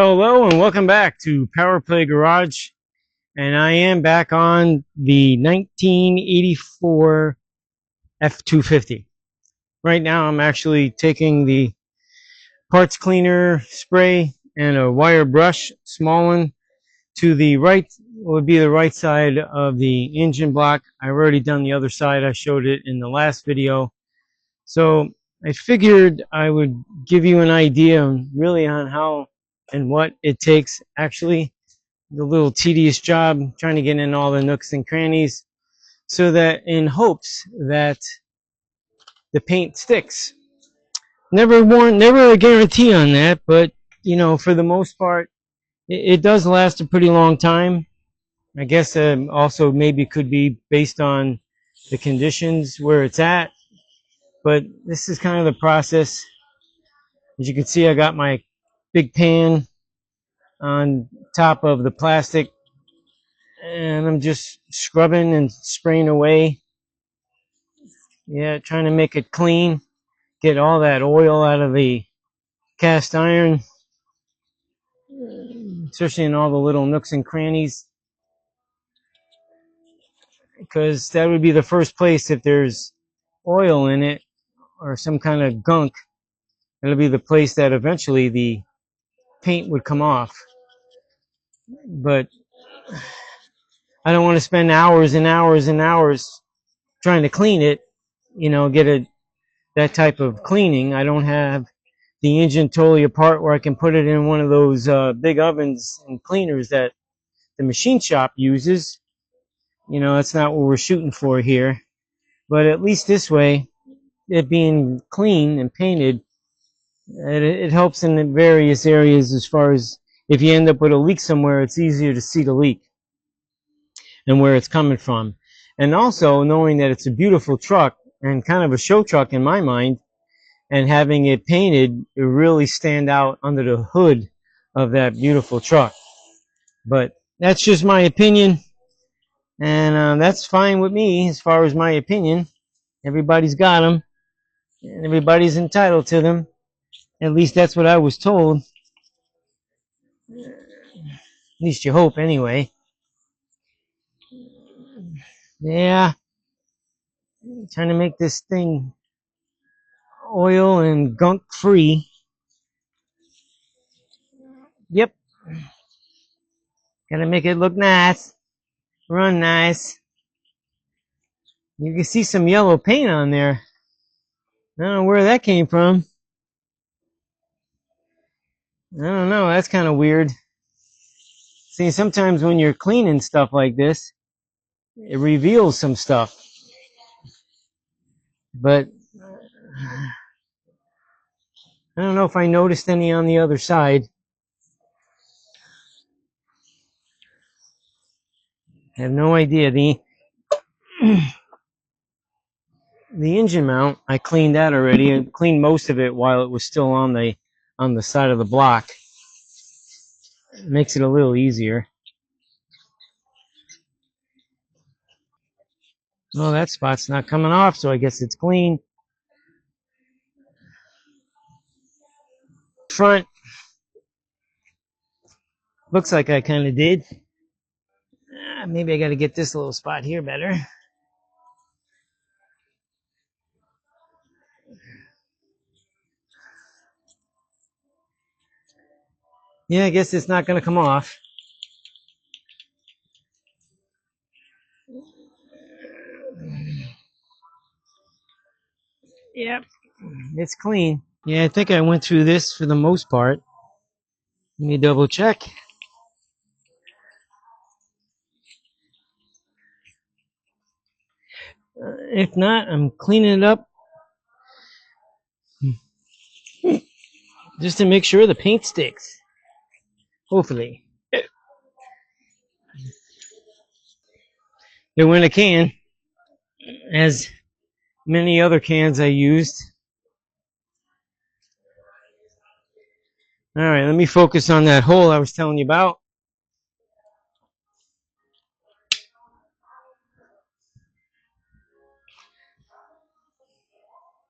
Well, hello and welcome back to Power Play Garage. And I am back on the 1984 F250. Right now I'm actually taking the parts cleaner spray and a wire brush, small one, to the right, would be the right side of the engine block. I've already done the other side. I showed it in the last video. So I figured I would give you an idea really on how and what it takes actually, the little tedious job trying to get in all the nooks and crannies, so that in hopes that the paint sticks. Never a guarantee on that, but you know, for the most part it does last a pretty long time. I guess also maybe could be based on the conditions where it's at, but this is kind of the process. As you can see, I got my big pan on top of the plastic, and I'm just scrubbing and spraying away. Yeah, trying to make it clean, get all that oil out of the cast iron, especially in all the little nooks and crannies, because that would be the first place. If there's oil in it or some kind of gunk, it'll be the place that eventually the paint would come off. But I don't want to spend hours and hours and hours trying to clean it, you know, get that type of cleaning. I don't have the engine totally apart where I can put it in one of those big ovens and cleaners that the machine shop uses. You know, that's not what we're shooting for here. But at least this way, it being clean and painted, it helps in the various areas. As far as if you end up with a leak somewhere, it's easier to see the leak and where it's coming from. And also knowing that it's a beautiful truck and kind of a show truck in my mind, and having it painted, it really stand out under the hood of that beautiful truck. But that's just my opinion, and that's fine with me as far as my opinion. Everybody's got them, and everybody's entitled to them. At least that's what I was told. At least you hope, anyway. Yeah, trying to make this thing oil and gunk free. Yep, gotta make it look nice, run nice. You can see some yellow paint on there. I don't know where that came from. I don't know, that's kind of weird. See, sometimes when you're cleaning stuff like this, it reveals some stuff. But I don't know if I noticed any on the other side. I have no idea. The engine mount, I cleaned that already. I cleaned most of it while it was still on the side of the block. It makes it a little easier. Well, that spot's not coming off, so I guess it's clean. Front, looks like I kind of did. Maybe I got to get this little spot here better. Yeah, I guess it's not going to come off. Yep, it's clean. Yeah, I think I went through this for the most part. Let me double check. If not, I'm cleaning it up just to make sure the paint sticks. Hopefully. It went a can, as many other cans I used. Alright, let me focus on that hole I was telling you about.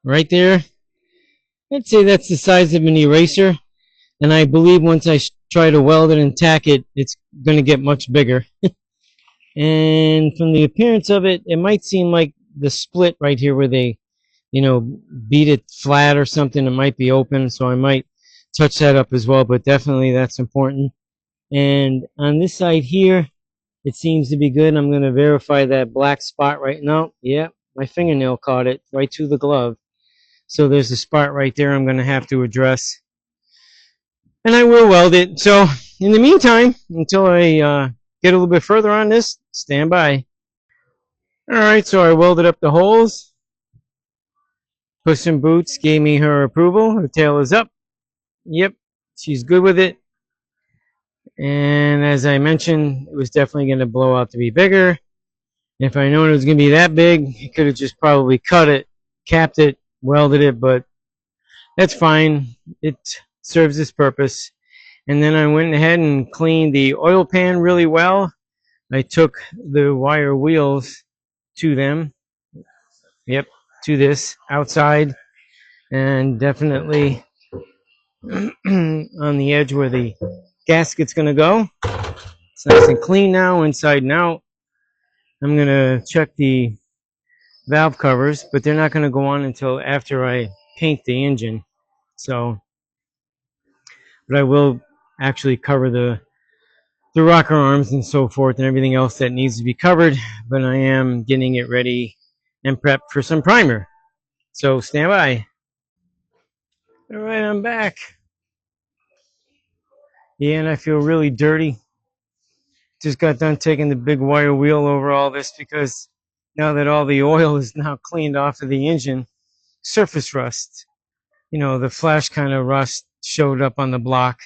Right there. I'd say that's the size of an eraser. And I believe once I try to weld it and tack it, it's going to get much bigger. And from the appearance of it, it might seem like the split right here where they, beat it flat or something, it might be open. So I might touch that up as well, but definitely that's important. And on this side here, it seems to be good. I'm going to verify that black spot right now. Yeah, my fingernail caught it right to the glove. So there's a spot right there I'm going to have to address. And I will weld it. So in the meantime, until I get a little bit further on this, stand by. All right, so I welded up the holes. Puss in Boots gave me her approval. Her tail is up. Yep, she's good with it. And as I mentioned, it was definitely going to blow out to be bigger. If I known it was going to be that big, I could have just probably cut it, capped it, welded it, but that's fine. It serves its purpose. And then I went ahead and cleaned the oil pan really well. I took the wire wheels to them. Yep, to this outside, and definitely on the edge where the gasket's going to go. It's nice and clean now, inside and out. I'm going to check the valve covers, but they're not going to go on until after I paint the engine. So, but I will actually cover the rocker arms and so forth and everything else that needs to be covered, but I am getting it ready and prepped for some primer. So stand by. All right, I'm back. Yeah, and I feel really dirty. Just got done taking the big wire wheel over all this because now that all the oil is now cleaned off of the engine, surface rust, the flash kind of rust showed up on the block.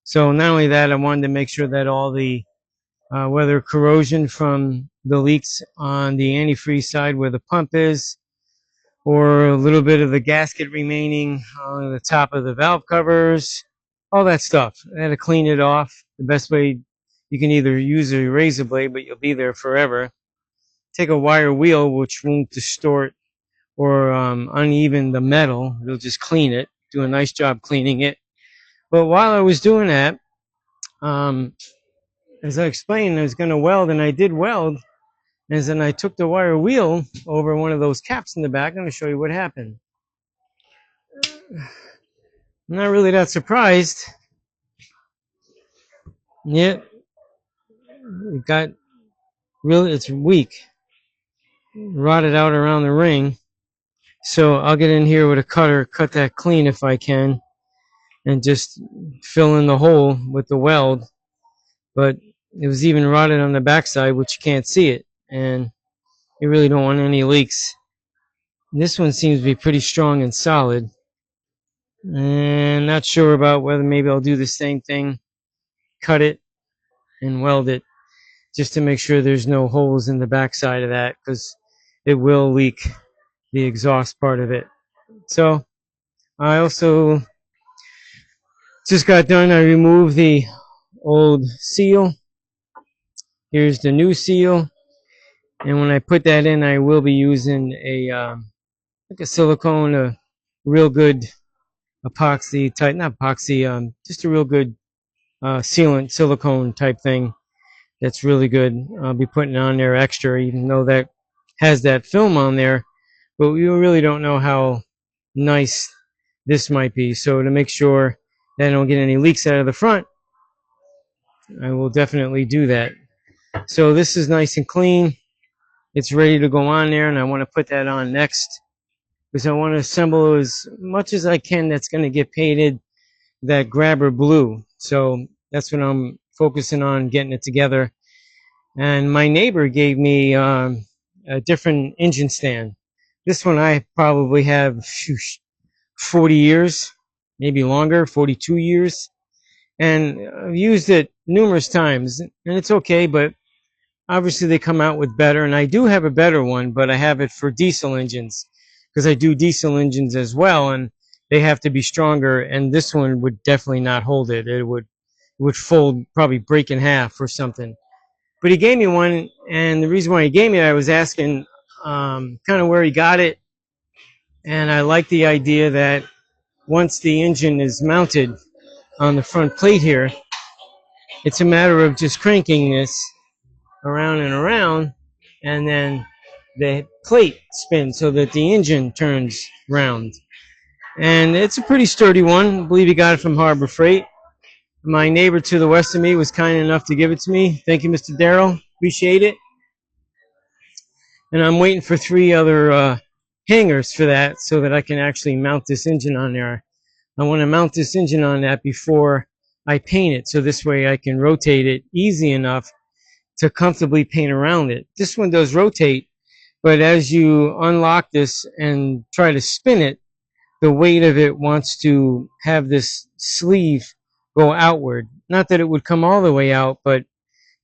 So not only that, I wanted to make sure that all the whether corrosion from the leaks on the antifreeze side where the pump is, or a little bit of the gasket remaining on the top of the valve covers, all that stuff. I had to clean it off. The best way, you can either use a razor blade, but you'll be there forever. Take a wire wheel, which won't distort or uneven the metal. It'll just clean it, do a nice job cleaning it. But while I was doing that, as I explained, I was going to weld, and I did weld. And then I took the wire wheel over one of those caps in the back. I'm going to show you what happened. I'm not really that surprised. Yeah, it got really, it's weak. Rotted out around the ring. So I'll get in here with a cutter, cut that clean if I can, and just fill in the hole with the weld. But it was even rotted on the backside, which you can't see it. And you really don't want any leaks. This one seems to be pretty strong and solid. And not sure about whether maybe I'll do the same thing, cut it and weld it, just to make sure there's no holes in the backside of that, because it will leak the exhaust part of it. So I also just got done. I removed the old seal. Here's the new seal. And when I put that in, I will be using like a silicone, a real good epoxy type, not epoxy, just a real good sealant silicone type thing. That's really good. I'll be putting on there extra, even though that has that film on there, but we really don't know how nice this might be. So to make sure that I don't get any leaks out of the front, I will definitely do that. So this is nice and clean. It's ready to go on there, and I want to put that on next because I want to assemble as much as I can that's going to get painted that grabber blue. So that's what I'm focusing on, getting it together. And my neighbor gave me a different engine stand. This one I probably have 40 years, maybe longer, 42 years. And I've used it numerous times, and it's okay, but obviously they come out with better. And I do have a better one, but I have it for diesel engines because I do diesel engines as well, and they have to be stronger. And this one would definitely not hold it. It would fold, probably break in half or something. But he gave me one, and the reason why he gave me it, I was asking kind of where he got it, and I like the idea that once the engine is mounted on the front plate here, It's a matter of just cranking this around and around, and then the plate spins so that the engine turns round. And it's a pretty sturdy one. I believe he got it from Harbor Freight. My neighbor to the west of me was kind enough to give it to me. Thank you, Mr. Darrell. Appreciate it. And I'm waiting for 3 other hangers for that so that I can actually mount this engine on there. I want to mount this engine on that before I paint it, so this way I can rotate it easy enough to comfortably paint around it. This one does rotate, but as you unlock this and try to spin it, the weight of it wants to have this sleeve go outward. Not that it would come all the way out, but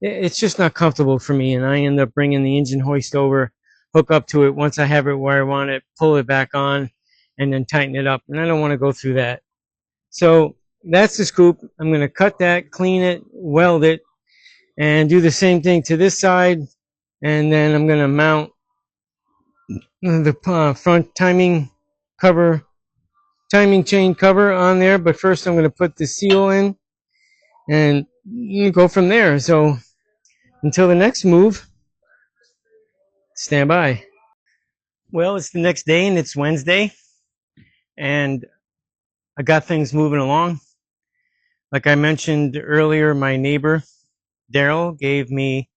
it's just not comfortable for me, and I end up bringing the engine hoist over, hook up to it once I have it where I want it, pull it back on, and then tighten it up, and I don't want to go through that. So that's the scoop. I'm going to cut that, clean it, weld it, and do the same thing to this side, and then I'm going to mount the front timing chain cover on there, but first I'm going to put the seal in and go from there. So until the next move, stand by. Well, it's the next day and it's Wednesday, and I got things moving along. Like I mentioned earlier, my neighbor Daryl gave me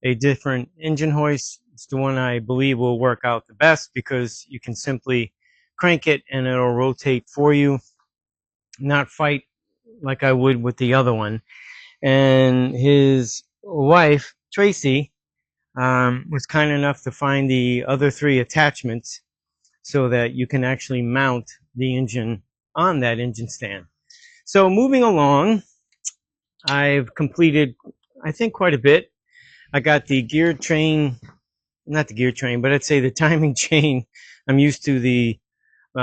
a different engine hoist. It's the one I believe will work out the best because you can simply crank it and it'll rotate for you, not fight like I would with the other one. And his wife, Tracy, was kind enough to find the other 3 attachments so that you can actually mount the engine on that engine stand. So moving along, I've completed, I think, quite a bit. I got the gear train, not the gear train, but I'd say the timing chain. I'm used to the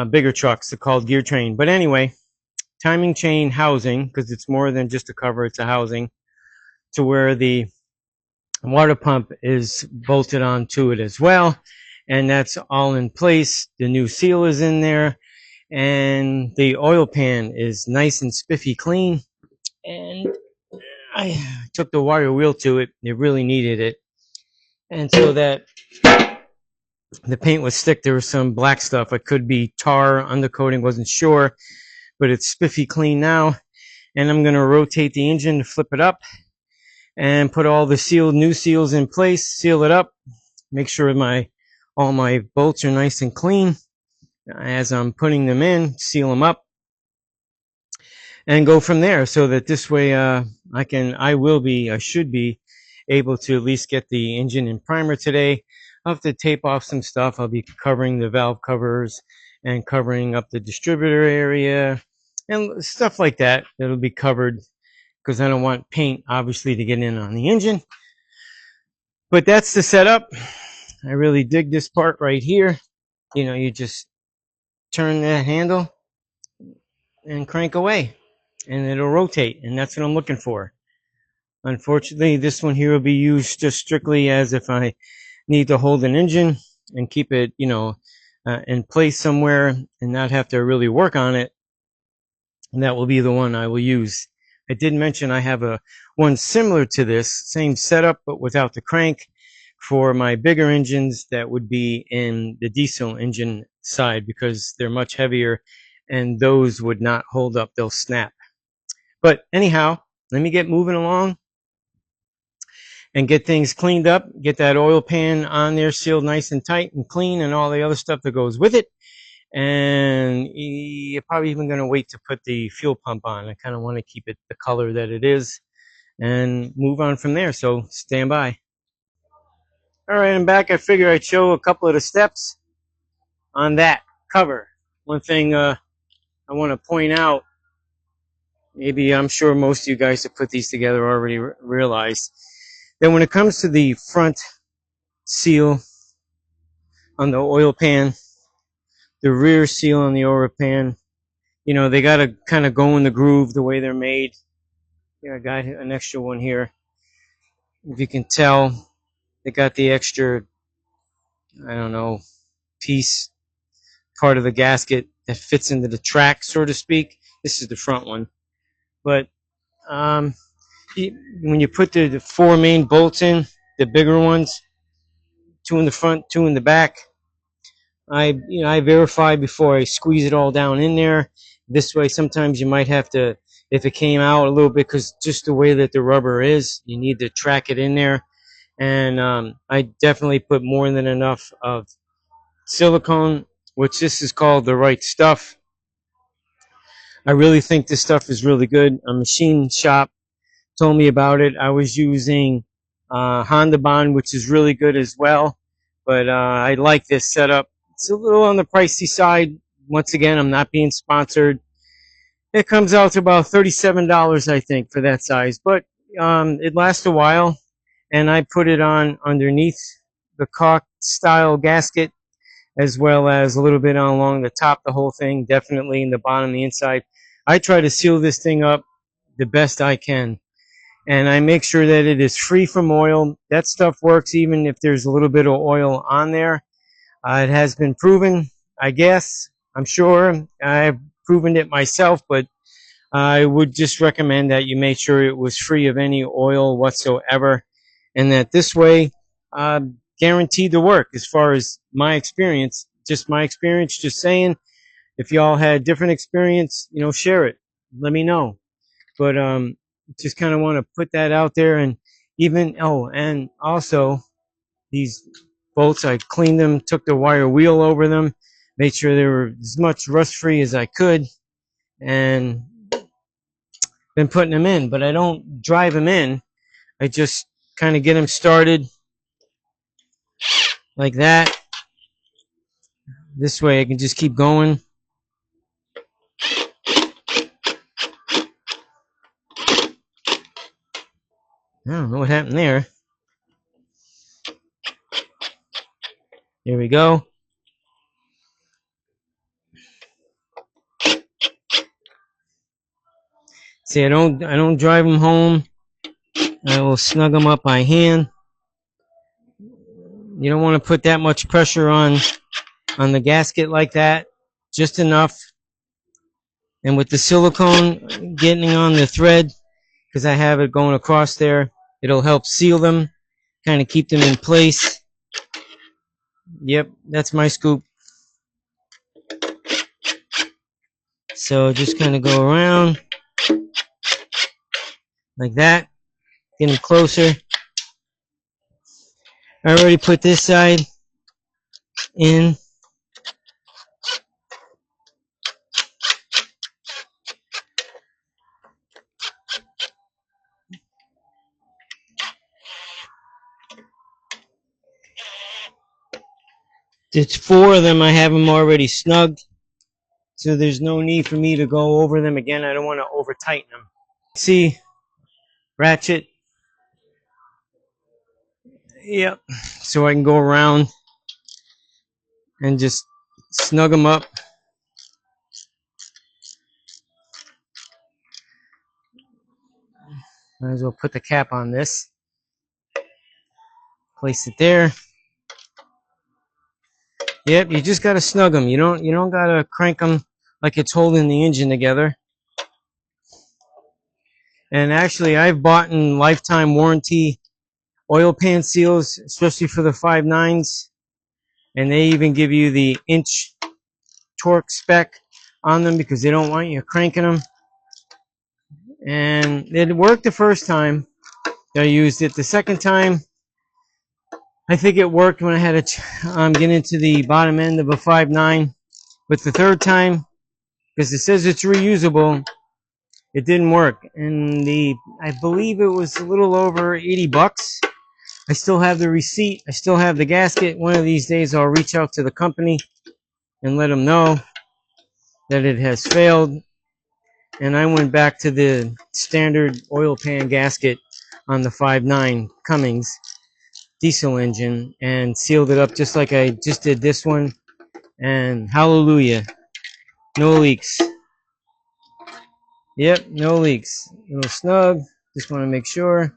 bigger trucks, they're called gear train. But anyway, timing chain housing, because it's more than just a cover, it's a housing, to where the water pump is bolted onto it as well. And that's all in place. The new seal is in there. And the oil pan is nice and spiffy clean. And I took the wire wheel to it. It really needed it. And so that the paint was thick, there was some black stuff. It could be tar, undercoating, wasn't sure. But it's spiffy clean now. And I'm going to rotate the engine to flip it up and put all the new seals in place, seal it up, make sure all my bolts are nice and clean. As I'm putting them in, seal them up, and go from there, so that this way I should be able to at least get the engine in primer today. I'll have to tape off some stuff. I'll be covering the valve covers and covering up the distributor area and stuff like that. That'll be covered because I don't want paint obviously to get in on the engine. But that's the setup. I really dig this part right here. You just turn that handle and crank away and it'll rotate, and that's what I'm looking for. Unfortunately, this one here will be used just strictly as if I need to hold an engine and keep it, in place somewhere and not have to really work on it. And that will be the one I will use. I did mention I have one similar to this, same setup, but without the crank for my bigger engines that would be in the diesel engine side because they're much heavier and those would not hold up, they'll snap. But anyhow, let me get moving along and get things cleaned up, get that oil pan on there sealed nice and tight and clean and all the other stuff that goes with it. And you're probably even going to wait to put the fuel pump on. I kind of want to keep it the color that it is and move on from there. So stand by. All right, I'm back. I figure I'd show a couple of the steps on that cover. One thing I want to point out, maybe I'm sure most of you guys that put these together already realize that when it comes to the front seal on the oil pan, the rear seal on the oil pan, they got to kind of go in the groove the way they're made. Here, I got an extra one here. If you can tell, they got the extra, I don't know, piece, part of the gasket that fits into the track, so to speak. This is the front one. But you when you put the four main bolts in, the bigger ones, two in the front, two in the back, I verify before I squeeze it all down in there. This way, sometimes you might have to, if it came out a little bit, because just the way that the rubber is, you need to track it in there. And I definitely put more than enough of silicone, which this is called the right stuff. I really think this stuff is really good. A machine shop told me about it. I was using Honda Bond, which is really good as well. But I like this setup. It's a little on the pricey side. Once again, I'm not being sponsored. It comes out to about $37, I think, for that size. But it lasts a while. And I put it on underneath the caulk style gasket, as well as a little bit on along the top, the whole thing, definitely in the bottom, the inside. I try to seal this thing up the best I can. And I make sure that it is free from oil. That stuff works even if there's a little bit of oil on there. It has been proven, I guess. I'm sure. I've proven it myself, but I would just recommend that you make sure it was free of any oil whatsoever, and that this way, guaranteed to work. As far as my experience, just saying. If y'all had different experience, share it. Let me know. But just kind of want to put that out there, and and also these bolts, I cleaned them, took the wire wheel over them, made sure they were as much rust free as I could, and been putting them in. But I don't drive them in. I just kind of get them started like that. This way I can just keep going. I don't know what happened there. Here we go. See, I don't drive them home. I will snug them up by hand. You don't want to put that much pressure on the gasket like that. Just enough. And with the silicone getting on the thread, because I have it going across there, it'll help seal them, kind of keep them in place. Yep, that's my scoop. So just kind of go around like that, getting closer. I already put this side in. It's four of them. I have them already snugged, so there's no need for me to go over them again. I don't want to over tighten them. See, ratchet. Yep. So I can go around and just snug them up. Might as well put the cap on this. Place it there. Yep, you just gotta snug them. You don't gotta crank them like it's holding the engine together. And actually, I've bought in lifetime warranty oil pan seals, especially for the 5.9s, and they even give you the inch torque spec on them because they don't want you cranking them. And it worked the first time I used it. The second time, I think it worked when I had to get into the bottom end of a 5.9. But the third time, because it says it's reusable, it didn't work. And I believe it was a little over 80 bucks. I still have the receipt. I still have the gasket. One of these days I'll reach out to the company and let them know that it has failed. And I went back to the standard oil pan gasket on the 5.9 Cummins diesel engine and sealed it up just like I just did this one. And hallelujah, no leaks. Yep, no leaks. A little snug. Just want to make sure.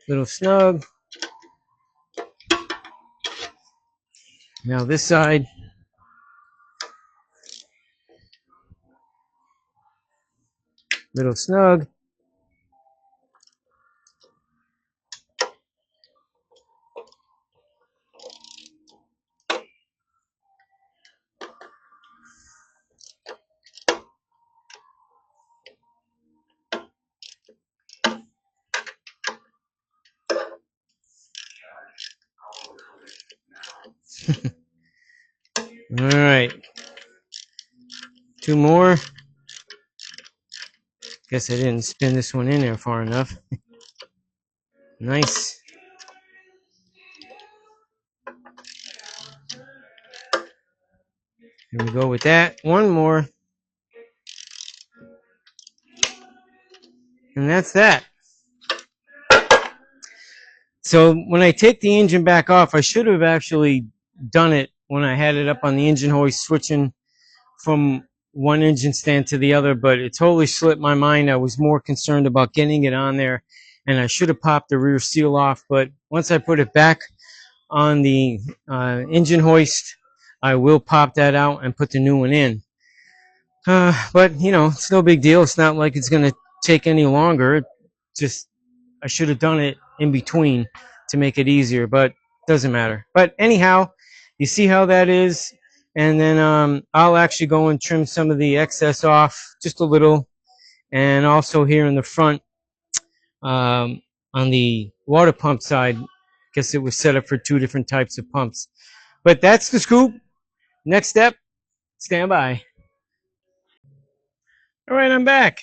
Little snug. Now this side. Little snug. 2 more. Guess I didn't spin this one in there far enough. Nice. Here we go with that. 1 more. And that's that. So when I take the engine back off, I should have actually done it when I had it up on the engine hoist, switching from one engine stand to the other, but it totally slipped my mind. I was more concerned about getting it on there, and I should have popped the rear seal off. But once I put it back on the engine hoist, I will pop that out and put the new one in. But, you know, it's no big deal. It's not like it's going to take any longer. Just I should have done it in between to make it easier, but it doesn't matter. But anyhow, you see how that is. And then I'll actually go and trim some of the excess off, just a little. And also here in the front, on the water pump side, because it was set up for 2 different types of pumps. But that's the scoop. Next step, stand by. All right, I'm back.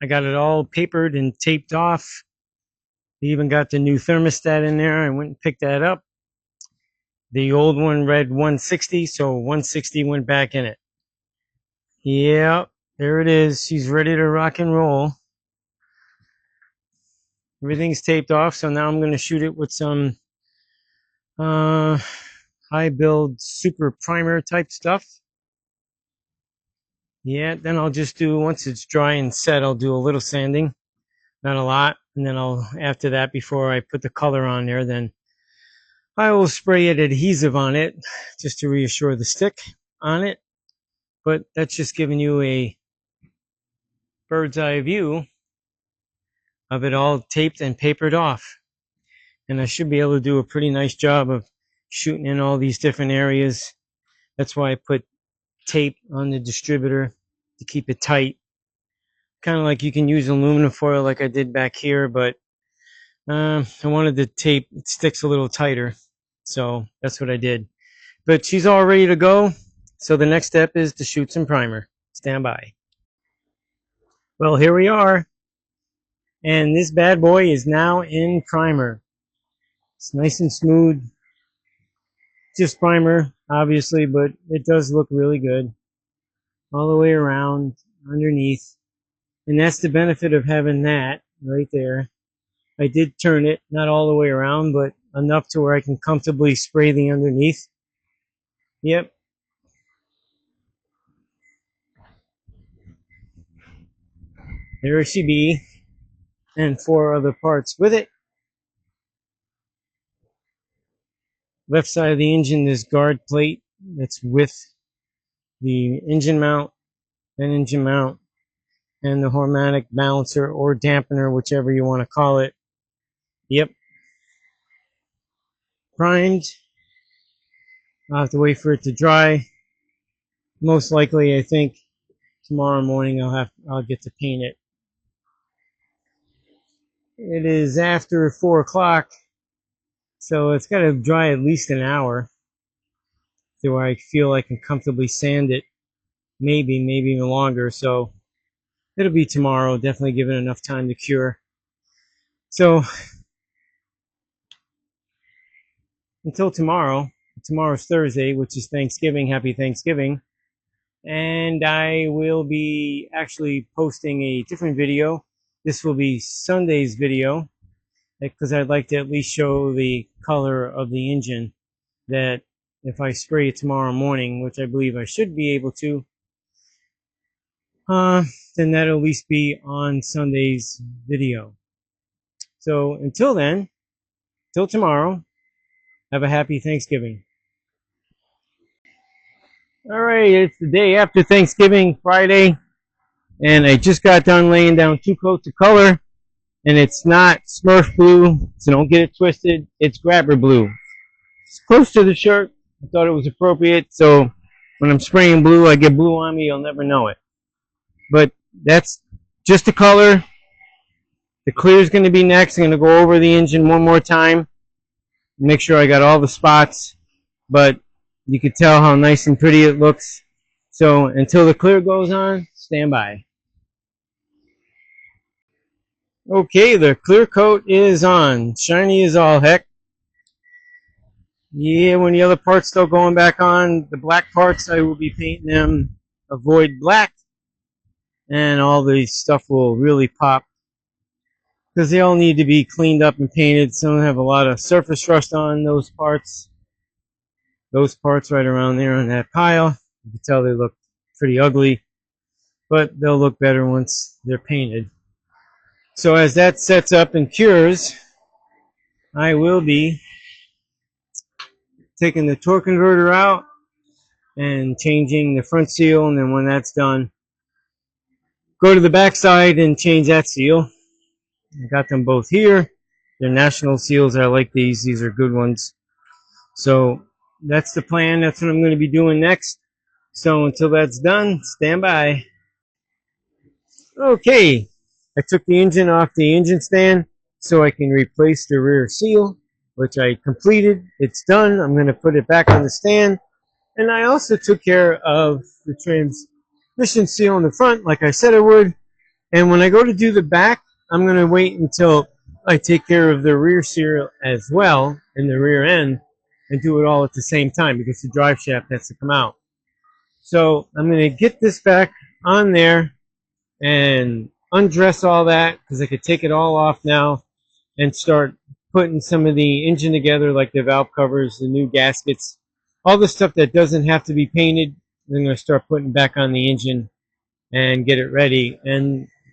I got it all papered and taped off. Even got the new thermostat in there. I went and picked that up. The old one read 160, so 160 went back in it. Yeah, there it is. She's ready to rock and roll. Everything's taped off, so now I'm going to shoot it with some high build super primer type stuff. Yeah, then I'll just do, once it's dry and set, I'll do a little sanding, not a lot, and then I'll, after that, before I put the color on there, then I will spray it adhesive on it just to reassure the stick on it. But that's just giving you a bird's eye view of it all taped and papered off. And I should be able to do a pretty nice job of shooting in all these different areas. That's why I put tape on the distributor to keep it tight. Kind of like you can use aluminum foil like I did back here, but I wanted the tape, it sticks a little tighter. So that's what I did. But she's all ready to go. So the next step is to shoot some primer. Stand by. Well, here we are. And this bad boy is now in primer. It's nice and smooth. Just primer, obviously, but it does look really good. All the way around, underneath. And that's the benefit of having that right there. I did turn it, not all the way around, but enough to where I can comfortably spray the underneath. Yep. There she be. And 4 other parts with it. Left side of the engine, this guard plate that's with the engine mount and the harmonic balancer or dampener, whichever you want to call it. Yep. Primed. I'll have to wait for it to dry. Most likely, I think tomorrow morning I'll get to paint it. It is after 4 o'clock, so it's got to dry at least an hour to where I feel I can comfortably sand it. Maybe even longer. So it'll be tomorrow. Definitely give it enough time to cure. So until tomorrow. Tomorrow's Thursday, which is Thanksgiving. Happy Thanksgiving. And I will be actually posting a different video. This will be Sunday's video, because I'd like to at least show the color of the engine, that if I spray it tomorrow morning, which I believe I should be able to, then that'll at least be on Sunday's video. So until then, till tomorrow, have a happy Thanksgiving. All right, it's the day after Thanksgiving, Friday, and I just got done laying down 2 coats of color, and it's not Smurf blue, so don't get it twisted. It's grabber blue. It's close to the shirt. I thought it was appropriate, so when I'm spraying blue, I get blue on me, you'll never know it. But that's just the color. The clear is going to be next. I'm going to go over the engine one more time, make sure I got all the spots, but you can tell how nice and pretty it looks. So until the clear goes on, stand by. Okay, the clear coat is on. Shiny as all heck. Yeah, when the other parts still going back on, the black parts, I will be painting them avoid black, and all the stuff will really pop because they all need to be cleaned up and painted. Some have a lot of surface rust on those parts. Those parts right around there on that pile, you can tell they look pretty ugly, but they'll look better once they're painted. So as that sets up and cures, I will be taking the torque converter out and changing the front seal, and then when that's done, go to the back side and change that seal. I got them both here. They're national seals. I like these. These are good ones. So that's the plan. That's what I'm going to be doing next. So until that's done, stand by. Okay, I took the engine off the engine stand so I can replace the rear seal, which I completed. It's done. I'm going to put it back on the stand. And I also took care of the transmission seal in the front, like I said I would. And when I go to do the back, I'm going to wait until I take care of the rear seal as well in the rear end and do it all at the same time because the drive shaft has to come out. So I'm going to get this back on there and undress all that because I could take it all off now and start putting some of the engine together, like the valve covers, the new gaskets, all the stuff that doesn't have to be painted. I'm going to start putting back on the engine and get it ready.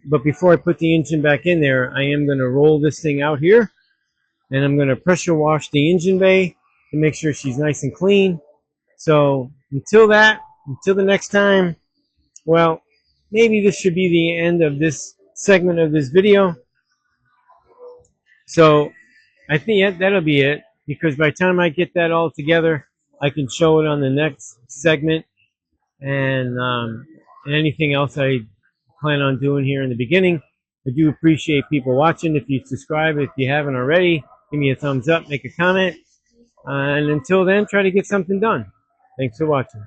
But before I put the engine back in there, I am going to roll this thing out here, and I'm going to pressure wash the engine bay to make sure she's nice and clean. So until the next time, well, maybe this should be the end of this segment of this video. So I think that'll be it, because by the time I get that all together, I can show it on the next segment, and anything else I plan on doing here in the beginning. I do appreciate people watching. If you subscribe, if you haven't already, give me a thumbs up, make a comment, and until then, try to get something done. Thanks for watching.